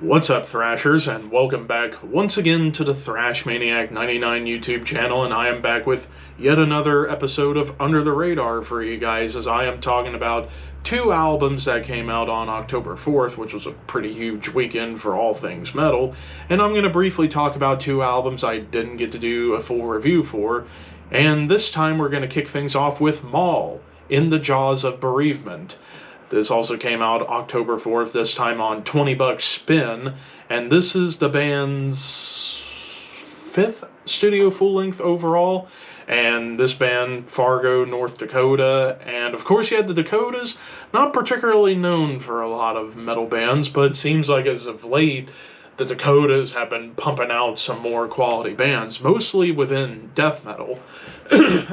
What's up, Thrashers, and welcome back once again to the Thrash Maniac 99 YouTube channel, and I am back with yet another episode of Under the Radar for you guys, as I am talking about two albums that came out on October 4th, which was a pretty huge weekend for all things metal, and I'm going to briefly talk about two albums I didn't get to do a full review for, and this time we're going to kick things off with Maul, In the Jaws of Bereavement. This also came out October 4th, this time on 20 Bucks Spin, and this is the band's fifth studio full-length overall, and this band, Fargo, North Dakota, and of course you had the Dakotas, not particularly known for a lot of metal bands, but it seems like as of late, the Dakotas have been pumping out some more quality bands, mostly within death metal.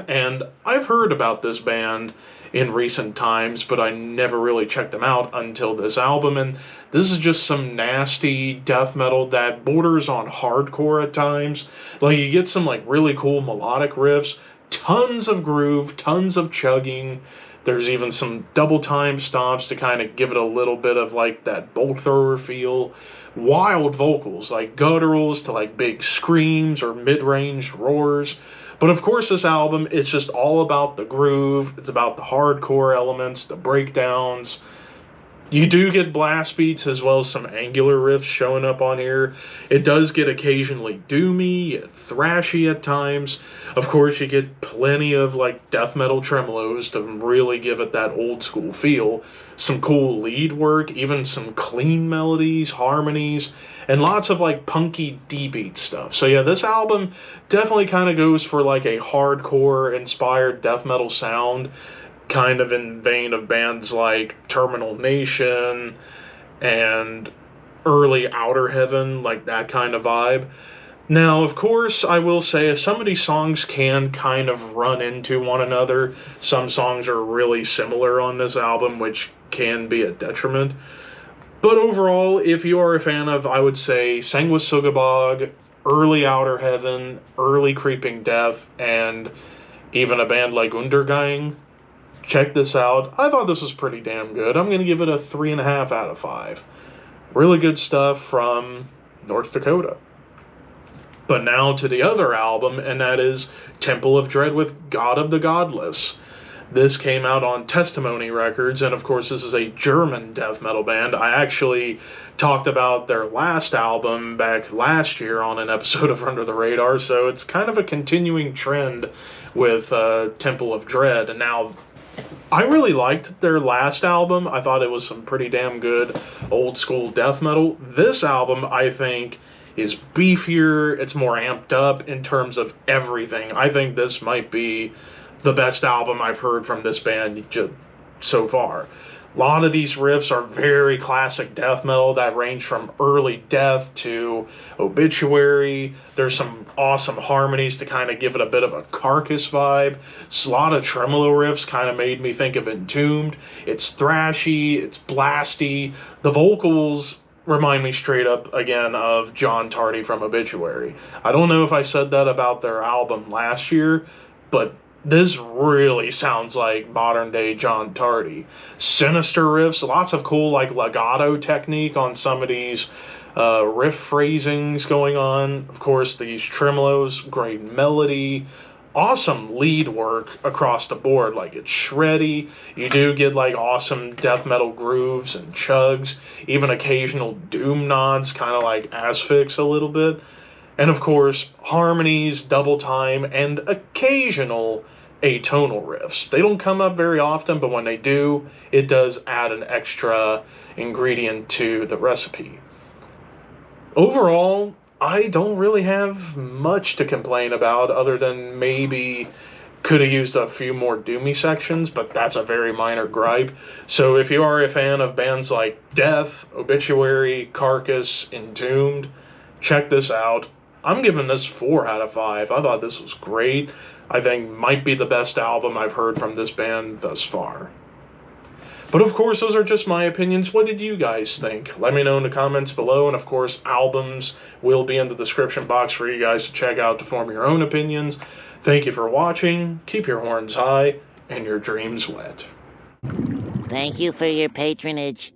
And I've heard about this band in recent times, but I never really checked them out until this album, and this is just some nasty death metal that borders on hardcore at times. Like, you get some like really cool melodic riffs, tons of groove, tons of chugging. There's even some double time stomps to kind of give it a little bit of like that bolt thrower feel. Wild vocals, like gutturals to like big screams or mid-range roars. But of course this album is just all about the groove, it's about the hardcore elements, the breakdowns. You do get blast beats as well as some angular riffs showing up on here. It does get occasionally doomy and thrashy at times. Of course, you get plenty of like death metal tremolos to really give it that old school feel. Some cool lead work, even some clean melodies, harmonies, and lots of like punky D-beat stuff. So yeah, this album definitely kind of goes for like a hardcore inspired death metal sound, kind of in vein of bands like Terminal Nation and early Outer Heaven, like that kind of vibe. Now, of course, I will say some of these songs can kind of run into one another. Some songs are really similar on this album, which can be a detriment. But overall, if you are a fan of, I would say, Sanguisugabog, early Outer Heaven, early Creeping Death, and even a band like Undergang, check this out. I thought this was pretty damn good. I'm going to give it a 3.5 out of 5. Really good stuff from North Dakota. But now to the other album, and that is Temple of Dread with God of the Godless. This came out on Testimony Records, and of course this is a German death metal band. I actually talked about their last album back last year on an episode of Under the Radar, so it's kind of a continuing trend with Temple of Dread. And now, I really liked their last album. I thought it was some pretty damn good old school death metal. This album, I think, is beefier. It's more amped up in terms of everything. I think this might be the best album I've heard from this band so far. A lot of these riffs are very classic death metal that range from early Death to Obituary. There's some awesome harmonies to kind of give it a bit of a Carcass vibe. A lot of tremolo riffs kind of made me think of Entombed. It's thrashy, it's blasty. The vocals remind me straight up, again, of John Tardy from Obituary. I don't know if I said that about their album last year, but this really sounds like modern-day John Tardy. Sinister riffs, lots of cool like legato technique on some of these riff phrasings going on. Of course, these tremolos, great melody, awesome lead work across the board. Like, it's shreddy. You do get like awesome death metal grooves and chugs, even occasional doom nods, kind of like Asphyx a little bit. And of course, harmonies, double time, and occasional atonal riffs. They don't come up very often, but when they do, it does add an extra ingredient to the recipe. Overall, I don't really have much to complain about other than maybe could have used a few more doomy sections, but that's a very minor gripe. So if you are a fan of bands like Death, Obituary, Carcass, Entombed, check this out. I'm giving this 4 out of 5. I thought this was great. I think might be the best album I've heard from this band thus far. But of course, those are just my opinions. What did you guys think? Let me know in the comments below. And of course, albums will be in the description box for you guys to check out to form your own opinions. Thank you for watching. Keep your horns high and your dreams wet. Thank you for your patronage.